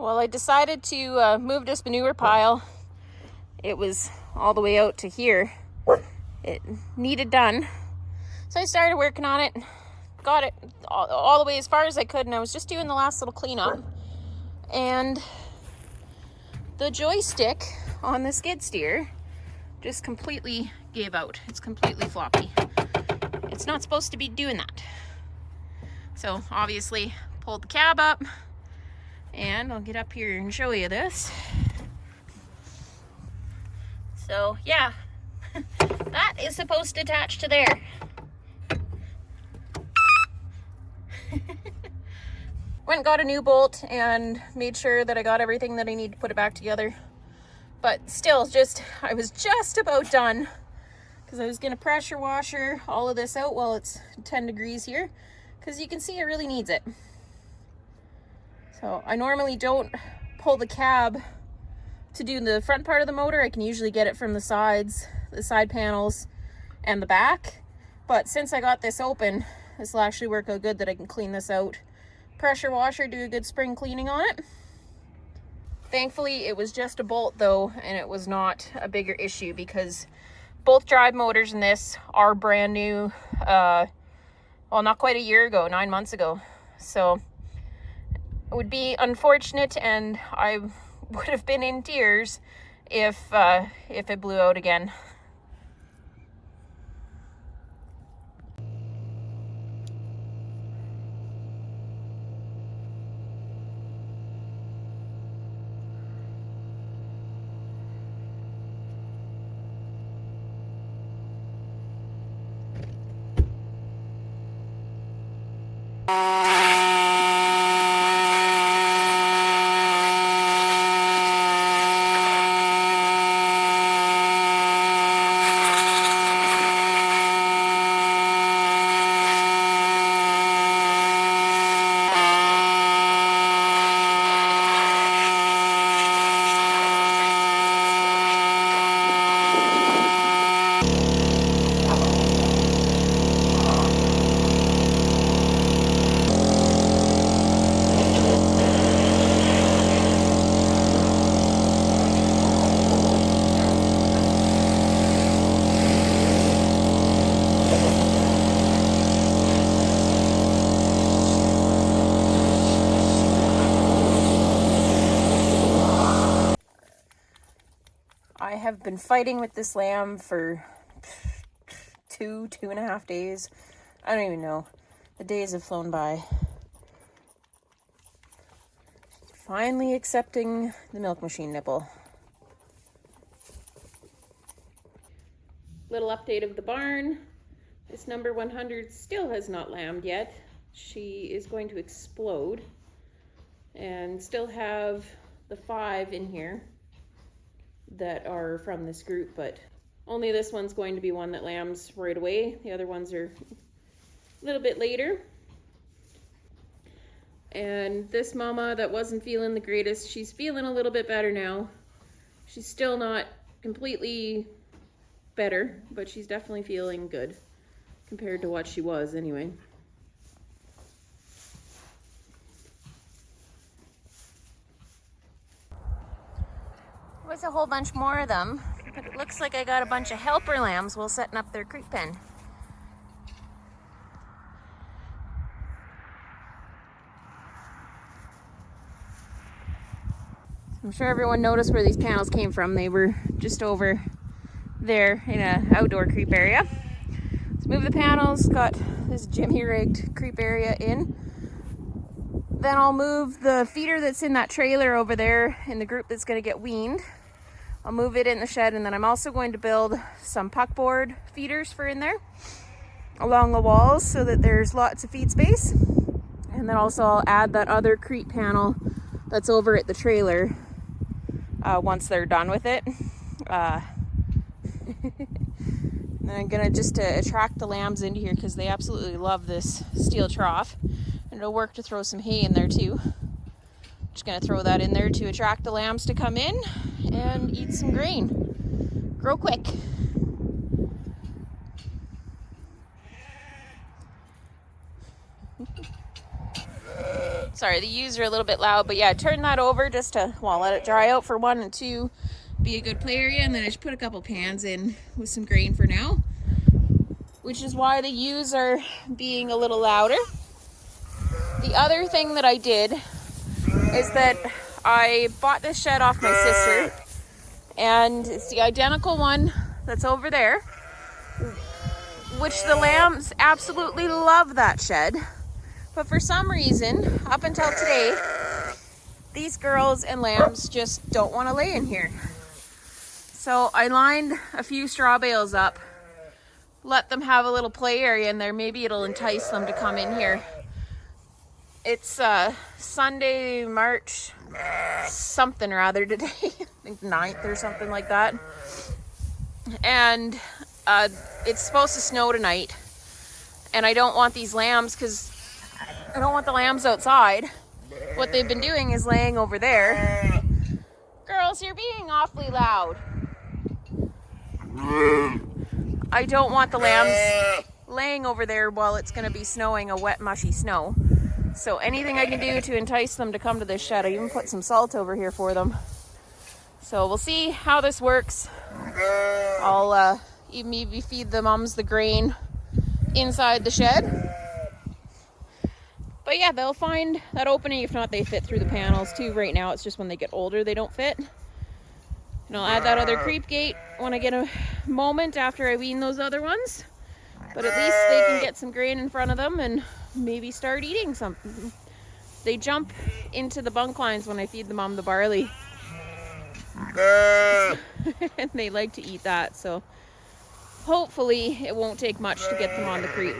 Well, I decided to move this manure pile. It was all the way out to here. It needed done. So I started working on it. Got it all the way as far as I could, and I was just doing the last little cleanup. And the joystick on the skid steer just completely gave out. It's completely floppy. It's not supposed to be doing that. So obviously pulled the cab up, and I'll get up here and show you this. So yeah, that is supposed to attach to there. Went and got a new bolt and made sure that I got everything that I need to put it back together. But still, I was just about done, because I was gonna pressure washer all of this out while it's 10 degrees here, because you can see it really needs it. So I normally don't pull the cab to do the front part of the motor. I can usually get it from the sides, the side panels and the back. But since I got this open, this will actually work out good that I can clean this out. Pressure washer, do a good spring cleaning on it. Thankfully, it was just a bolt though, and it was not a bigger issue, because both drive motors in this are brand new. Well, not quite a year ago, 9 months ago. So it would be unfortunate, and I would have been in tears if it blew out again. I have been fighting with this lamb for 2.5 days. I don't even know. The days have flown by. Finally accepting the milk machine nipple. Little update of the barn. This number 100 still has not lambed yet. She is going to explode, and still have the 5 in here that are from this group, but only this one's going to be one that lambs right away. The other ones are a little bit later. And this mama that wasn't feeling the greatest, she's feeling a little bit better now. She's still not completely better, but she's definitely feeling good compared to what she was anyway. There's a whole bunch more of them, but it looks like I got a bunch of helper lambs while setting up their creep pen. I'm sure everyone noticed where these panels came from. They were just over there in an outdoor creep area. Let's move the panels, got this Jimmy rigged creep area in. Then I'll move the feeder that's in that trailer over there in the group that's going to get weaned. I'll move it in the shed, and then I'm also going to build some puckboard feeders for in there along the walls so that there's lots of feed space. And then also I'll add that other creep panel that's over at the trailer once they're done with it. And I'm gonna just attract the lambs into here because they absolutely love this steel trough, and it'll work to throw some hay in there too. Just gonna throw that in there to attract the lambs to come in and eat some grain. Grow quick. Sorry, the ewes are a little bit loud, but yeah, turn that over just to, well, let it dry out for 1 and 2, be a good play area, and then I just put a couple pans in with some grain for now, which is why the ewes are being a little louder. The other thing that I did is that I bought this shed off my sister, and it's the identical one that's over there, which the lambs absolutely love that shed. But for some reason, up until today, these girls and lambs just don't want to lay in here. So I lined a few straw bales up, let them have a little play area in there. Maybe it'll entice them to come in here. It's Sunday, March something or other today. I think 9th or something like that. And it's supposed to snow tonight. And I don't want these lambs, because I don't want the lambs outside. What they've been doing is laying over there. Girls, you're being awfully loud. I don't want the lambs laying over there while it's going to be snowing a wet, mushy snow. So anything I can do to entice them to come to this shed. I even put some salt over here for them. So we'll see how this works. I'll maybe feed the mums the grain inside the shed. But yeah, they'll find that opening. If not, they fit through the panels too. Right now, it's just when they get older, they don't fit. And I'll add that other creep gate when I get a moment after I wean those other ones. But at least they can get some grain in front of them and maybe start eating something. They jump into the bunk lines when I feed the mom the barley. And they like to eat that, so hopefully it won't take much to get them on the creep.